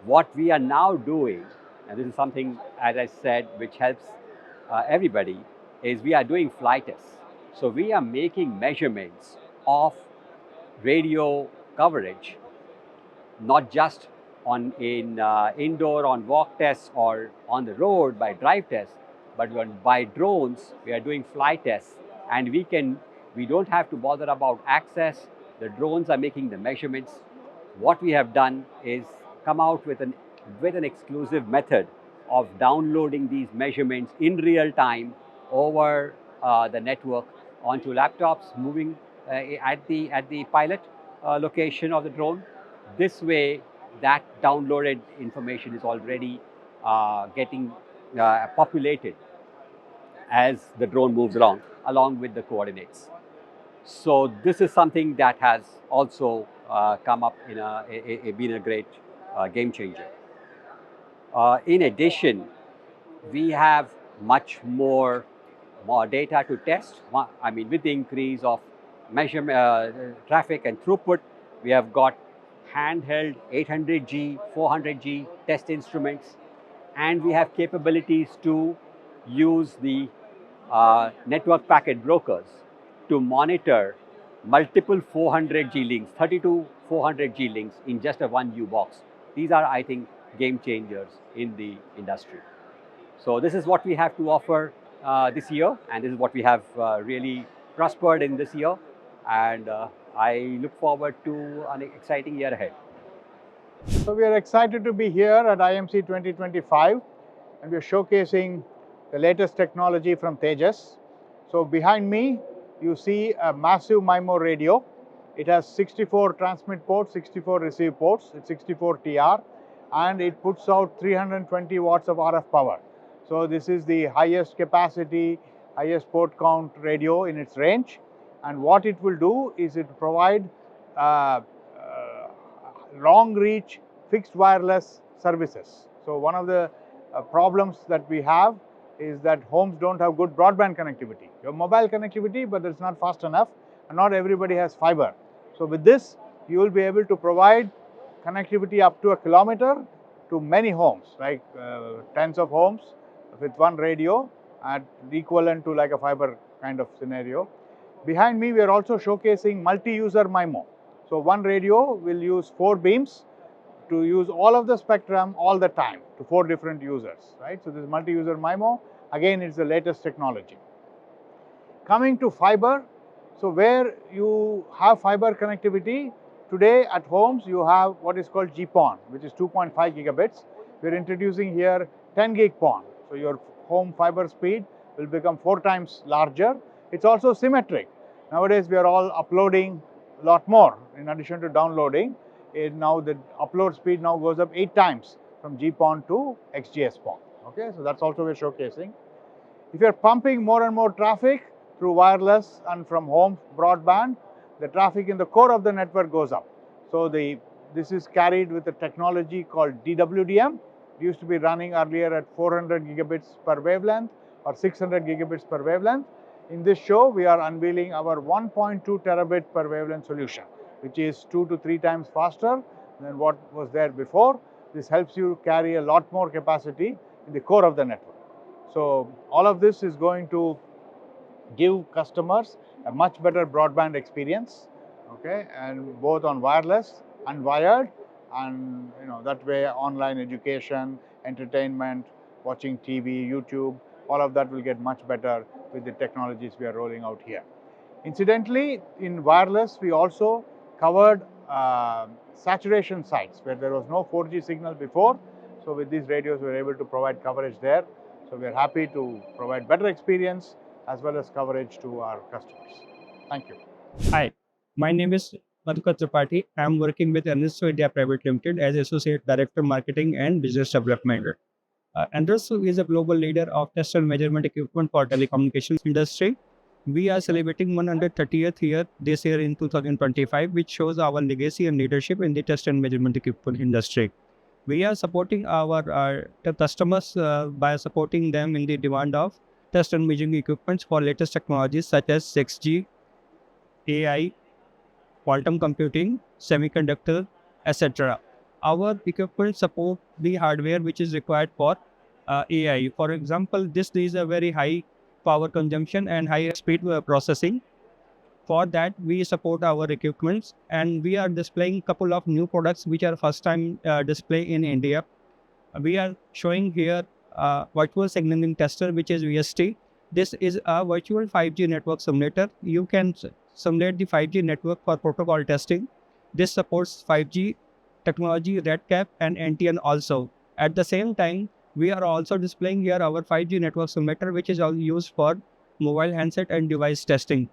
What we are now doing, and this is something, as I said, which helps everybody, is we are doing flight tests. So we are making measurements of radio coverage, not just indoor on walk tests or on the road by drive tests, but by drones we are doing flight tests, and we don't have to bother about access. The drones are making the measurements. What we have done is come out with an exclusive method of downloading these measurements in real time over the network onto laptops, moving at the pilot location of the drone. This way, that downloaded information is already getting populated as the drone moves along with the coordinates. So this is something that has also come up been a great game changer. In addition, we have much more data to test. I mean, with the increase of traffic and throughput, we have got handheld 800G, 400G test instruments, and we have capabilities to use the network packet brokers to monitor multiple 400G links, 32 400G links in just a one U box. These are, I think, game changers in the industry. So this is what we have to offer this year, and this is what we have really prospered in this year, and I look forward to an exciting year ahead. So we are excited to be here at IMC 2025, and we are showcasing the latest technology from Tejas. So behind me, you see a massive MIMO radio. It has 64 transmit ports, 64 receive ports, it's 64 TR, and it puts out 320 watts of RF power. So this is the highest capacity, highest port count radio in its range. And what it will do is it provide long reach fixed wireless services. So one of the problems that we have is that homes don't have good broadband connectivity. You have mobile connectivity, but it's not fast enough, and not everybody has fiber. So with this, you will be able to provide connectivity up to 1 kilometer to many homes, like tens of homes with one radio, at equivalent to like a fiber kind of scenario. Behind me, we are also showcasing multi-user MIMO. So one radio will use 4 beams to use all of the spectrum all the time to 4 different users, right? So this multi-user MIMO, again, it's the latest technology. Coming to fiber, So where you have fiber connectivity, today at homes you have what is called GPON, which is 2.5 gigabits. We're introducing here 10 gig PON. So your home fiber speed will become 4 times larger. It's also symmetric. Nowadays we are all uploading a lot more in addition to downloading. Now the upload speed now goes up 8 times from GPON to XGS PON. Okay, so that's also we're showcasing. If you're pumping more and more traffic through wireless and from home broadband, the traffic in the core of the network goes up. So this is carried with a technology called DWDM. It used to be running earlier at 400 gigabits per wavelength or 600 gigabits per wavelength. In this show, we are unveiling our 1.2 terabit per wavelength solution, which is 2 to 3 times faster than what was there before. This helps you carry a lot more capacity in the core of the network. So all of this is going to give customers a much better broadband experience, okay, and both on wireless and wired, and that way online education, entertainment, watching TV, YouTube, all of that will get much better with the technologies we are rolling out here. Incidentally, in wireless, we also covered saturation sites where there was no 4G signal before. So with these radios, we were able to provide coverage there. So we are happy to provide better experience as well as coverage to our customers. Thank you. Hi, my name is Madhukar Tripathi. I am working with Anderso India Private Limited as Associate Director Marketing and Business Development. Anderso is a global leader of test and measurement equipment for telecommunications industry. We are celebrating 130th year this year in 2025, which shows our legacy and leadership in the test and measurement equipment industry. We are supporting our customers by supporting them in the demand of test and measuring equipments for latest technologies such as 6G, AI, quantum computing, semiconductor, etc. Our equipment support the hardware which is required for AI. For example, this is a very high power consumption and high speed processing. For that, we support our equipments, and we are displaying a couple of new products which are first time display in India. We are showing here virtual signaling tester, which is VST. This is a virtual 5G network simulator. You can simulate the 5G network for protocol testing. This supports 5G technology, RedCap and NTN also. At the same time, we are also displaying here our 5G network simulator, which is all used for mobile handset and device testing.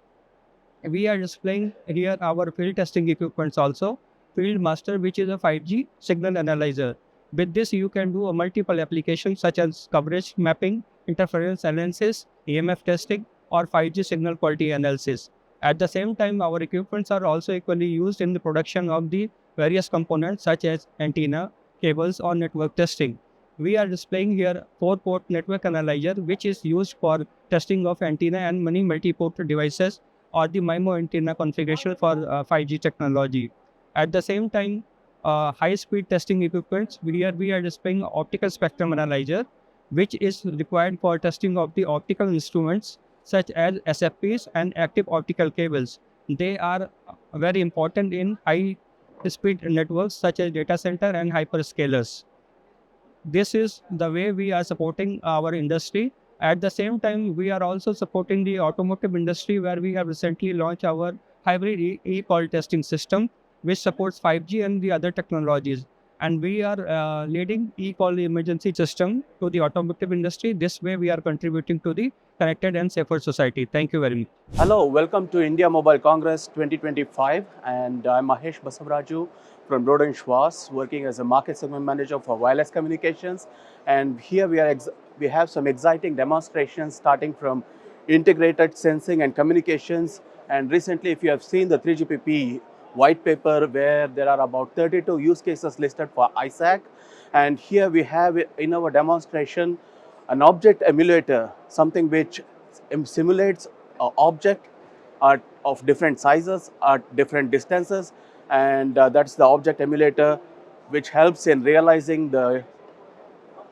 We are displaying here our field testing equipments also. Field Master, which is a 5G signal analyzer. With this, you can do a multiple applications such as coverage mapping, interference analysis, EMF testing, or 5G signal quality analysis. At the same time, our equipments are also equally used in the production of the various components such as antenna, cables, or network testing. We are displaying here 4-port network analyzer, which is used for testing of antenna and many multi-port devices, or the MIMO antenna configuration for 5G technology. At the same time, high-speed testing equipments, we are displaying optical spectrum analyzer, which is required for testing of the optical instruments such as SFPs and active optical cables. They are very important in high-speed networks such as data center and hyperscalers. This is the way we are supporting our industry. At the same time, we are also supporting the automotive industry, where we have recently launched our hybrid e-call testing system, which supports 5G and the other technologies. And we are leading e-call emergency system to the automotive industry. This way, we are contributing to the connected and safer society. Thank you very much. Hello, welcome to India Mobile Congress 2025, and I'm Mahesh Basavaraju from Roden Schwarz, working as a market segment manager for wireless communications. And here we have some exciting demonstrations starting from integrated sensing and communications. And recently, if you have seen the 3GPP white paper, where there are about 32 use cases listed for ISAC. And here we have in our demonstration an object emulator, something which simulates an object of different sizes at different distances, and that's the object emulator, which helps in realizing the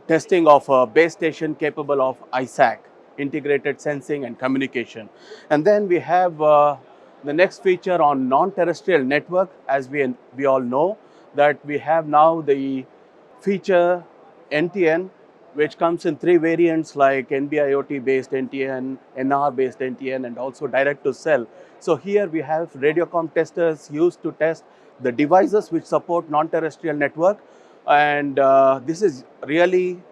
testing of a base station capable of ISAC, integrated sensing and communication. And then we have the next feature on non-terrestrial network. As we all know that we have now the feature NTN, which comes in 3 variants like NB-IoT based NTN, NR based NTN, and also direct to cell. So here we have radiocom testers used to test the devices which support non-terrestrial network, and this is really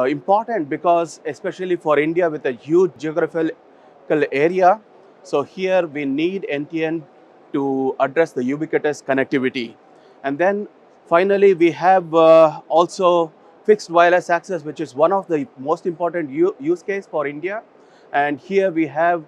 important because especially for India with a huge geographical area, so here we need NTN to address the ubiquitous connectivity. And then finally we have also fixed wireless access, which is one of the most important use case for India. And here we have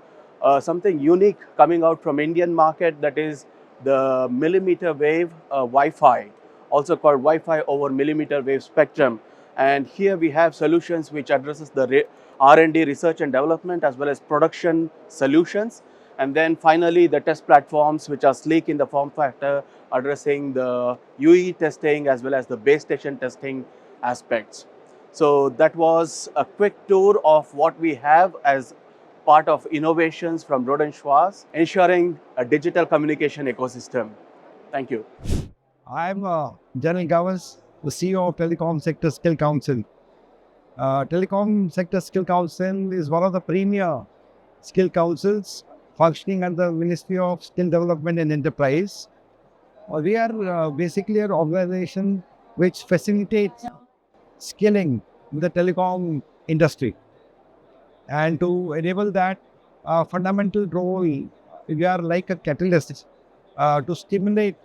something unique coming out from Indian market, that is the millimeter wave Wi-Fi, also called Wi-Fi over millimeter wave spectrum. And here we have solutions which addresses the R&D, research and development, as well as production solutions. And then finally the test platforms which are sleek in the form factor, addressing the UE testing as well as the base station testing aspects. So that was a quick tour of what we have as part of innovations from Rohde & Schwarz, ensuring a digital communication ecosystem. Thank you. I'm General Gavas, the CEO of Telecom Sector Skill Council. Telecom Sector Skill Council is one of the premier skill councils functioning under the Ministry of Skill Development and Enterprise. We are basically an organization which facilitates skilling in the telecom industry. And to enable that fundamental role, we are like a catalyst to stimulate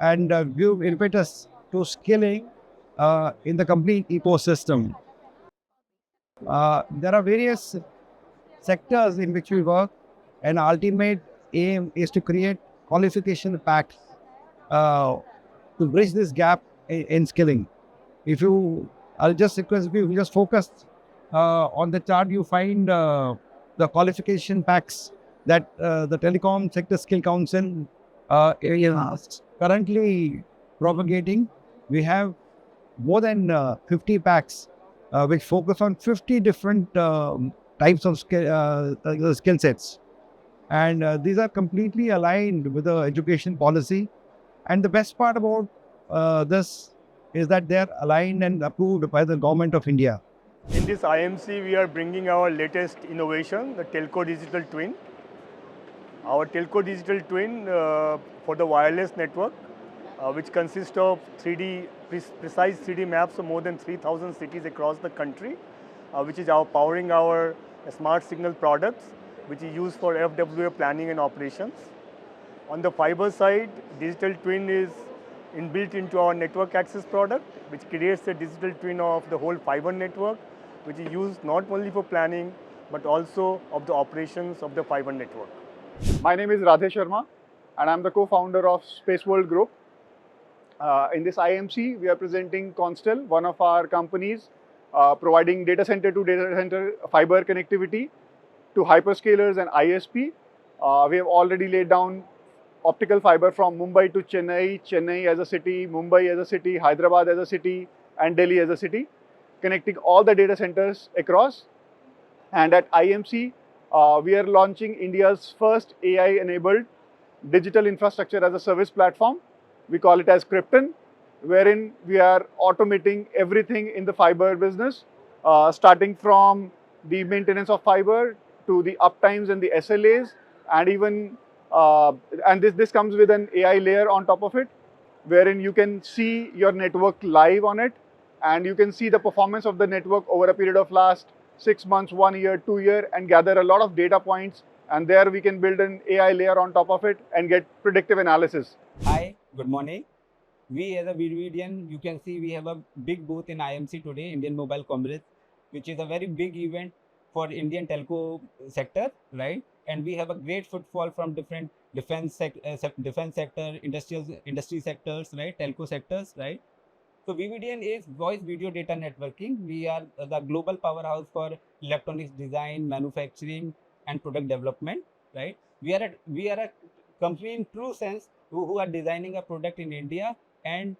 and give impetus to skilling in the complete ecosystem. There are various sectors in which we work, and ultimate aim is to create qualification packs to bridge this gap in skilling. I'll just request if you just focus on the chart, you find the qualification packs that the Telecom Sector Skill Council is currently propagating. We have more than 50 packs which focus on 50 different types of skill sets. And these are completely aligned with the education policy. And the best part about this is that they are aligned and approved by the Government of India. In this IMC, we are bringing our latest innovation, the Telco Digital Twin. Our Telco Digital Twin for the wireless network, which consists of precise 3D maps of more than 3,000 cities across the country, which is powering our smart signal products, which is used for FWA planning and operations. On the fiber side, Digital Twin is inbuilt into our network access product, which creates a digital twin of the whole fiber network, which is used not only for planning, but also of the operations of the fiber network. My name is Radhe Sharma, and I'm the co-founder of Space World Group. In this IMC, we are presenting Constel, one of our companies providing data center to data center fiber connectivity to hyperscalers and ISP. We have already laid down optical fiber from Mumbai to Chennai, Chennai as a city, Mumbai as a city, Hyderabad as a city, and Delhi as a city, connecting all the data centers across. And at IMC, we are launching India's first AI-enabled digital infrastructure as a service platform. We call it as Krypton, wherein we are automating everything in the fiber business, starting from the maintenance of fiber to the uptimes and the SLAs, and even this comes with an AI layer on top of it, wherein you can see your network live on it, and you can see the performance of the network over a period of last 6 months, 1 year, 2 years, and gather a lot of data points. And there we can build an AI layer on top of it and get predictive analysis. Hi, good morning. We as a Vividian, you can see we have a big booth in IMC today, Indian Mobile Congress, which is a very big event for Indian telco sector, right? And we have a great footfall from different defense sector, industry sectors, right? Telco sectors, right? So VVDN is voice video data networking. We are the global powerhouse for electronics design, manufacturing, and product development, right? We are a company in true sense who are designing a product in India and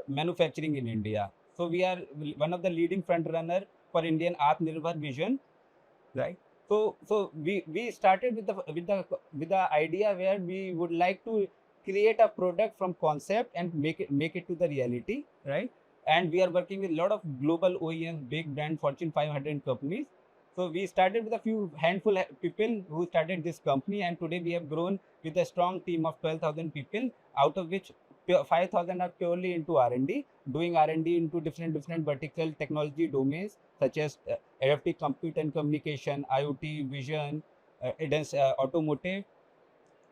manufacturing in India. So we are one of the leading front runner for Indian Atmanirbhar vision, right? So we started with the idea where we would like to create a product from concept and make it to the reality, right? and we are working with a lot of global OEMs, big brand, Fortune 500 companies. So we started with a few handful of people who started this company, and today we have grown with a strong team of 12,000 people, out of which 5,000 are purely into R&D, doing R&D into different vertical technology domains such as AFT, compute and communication, IoT, vision, automotive,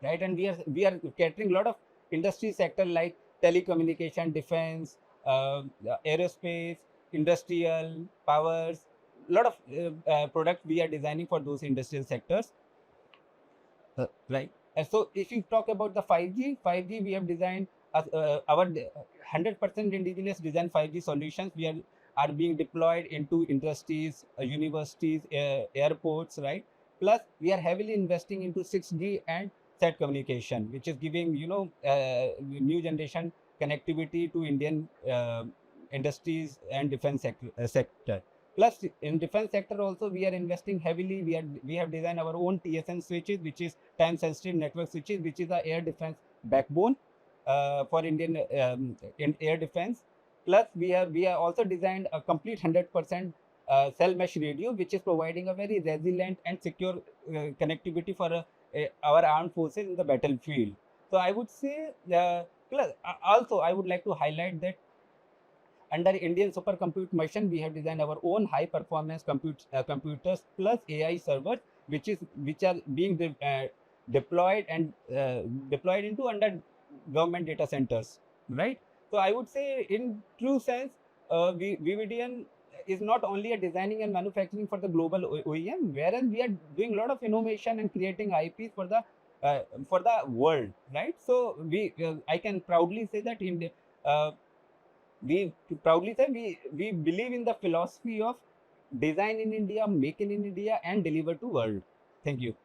right? And we are catering a lot of industry sector like telecommunication, defense, aerospace, industrial, powers. A lot of products we are designing for those industrial sectors, right? And so if you talk about the 5G we have designed our 100% indigenous design 5G solutions. We are being deployed into industries, universities, airports, right? Plus, we are heavily investing into 6G and SAT communication, which is giving new generation connectivity to Indian industries and defense sector. Plus, in defense sector also, we are investing heavily. We have designed our own TSN switches, which is time sensitive network switches, which is a air defense backbone for Indian in air defense. Plus, we have also designed a complete 100% cell mesh radio, which is providing a very resilient and secure connectivity for our armed forces in the battlefield. So I would say, plus also I would like to highlight that under Indian supercompute mission, we have designed our own high performance computers plus AI servers, which are being deployed and deployed into under government data centers, right? So I would say, in true sense, VVDN is not only a designing and manufacturing for the global OEM, whereas we are doing a lot of innovation and creating IPs for the world, right? So I can proudly say that we believe in the philosophy of design in India, make in India, and deliver to world. Thank you.